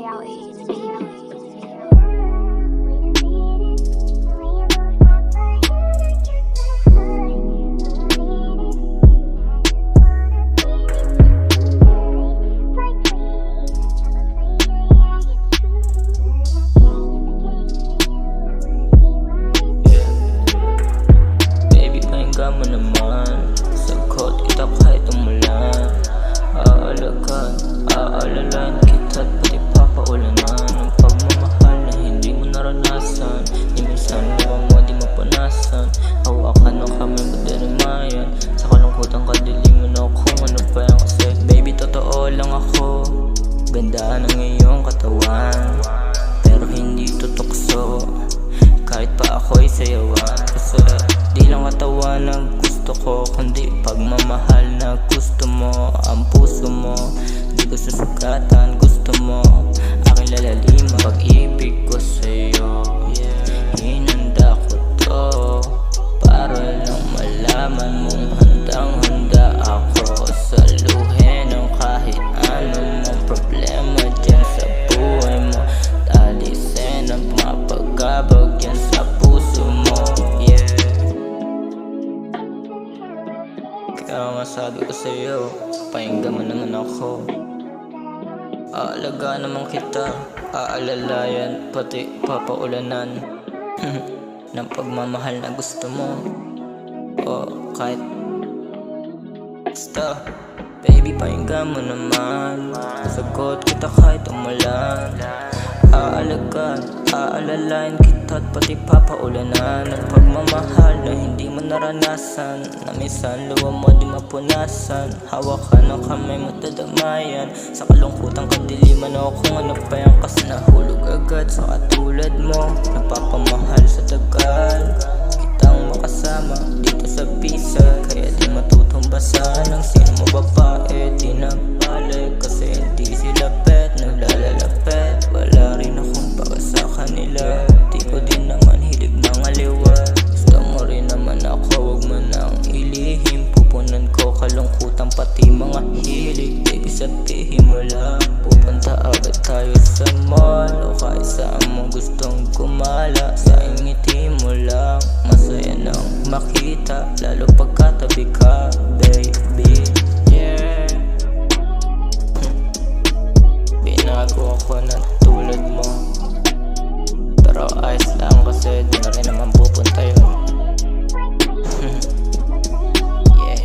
Baby, pakinggan mo naman. Sagot kita kahit umulan. Aalagaan, aalalayan kita at pati papaulanan. Ang pagmamahal na hindi mo naranasan. Di minsan luwa mo, di mapanasan. Hawakan mo kami, madalimayan. Sa kalungkutan kadiliman ako, ano pa yan kasi. Baby, totoo lang ako. Ganda ng iyong katawan, pero hindi tutukso. Kahit pa ako'y sayawan. Kasi di lang katawan ang gusto ko, kundi pagmamahal na gusto mo. Ang puso mo, di ko susugatan. Gusto mo, aking lalaliman. Pag-ibig ko sa'yo, hinanda ko to, para lang malaman mong handang-handa ako. Saluhin ang kahit anong problema dyan sa buhay mo. Talisin ang mapagkabag yan sa puso mo, Kaya nga sabi ko sa'yo, pakinggan mo naman ako. Aalagaan naman kita, aalalayan, pati papaulanan ng pagmamahal na gusto mo. O kahit basta, baby, pakinggan mo naman. Sagot kita kahit umulan. Aalagaan, aalalayan kita at pati papaulanan. Ang pagmamahal na hindi mo naranasan. Na minsan luwa mo di mapunasan. Hawakan ang kamay mo dadamayan. Sa kalungkutan kadiliman ako kung ano pa yan. Kasi nahulog agad sa katulad mo. Napapamahal sa tagal kitang makasama dito sa pisa. Kaya di matutumbasan ng sino mo babae. Di nabalik kasi hindi sila pet. Naglalalapet, wala rin akong paka sa kanila. Di ko din naman hilig ng aliwan. Gusto mo rin naman ako, wag mo nang ilihim. Pupunan ko kalungkutan pati mga hilig. Baby, sabihin mo lang, pupunta agad tayo sa mall. O kahit saan mo gustong gumala. Sa ngiti mo lang, masaya nang makita. Lalo pagkatabi ka, baby. Binago ako na tulad mo, pero ayos lang kasi di na rin naman pupunta yun. Yeah.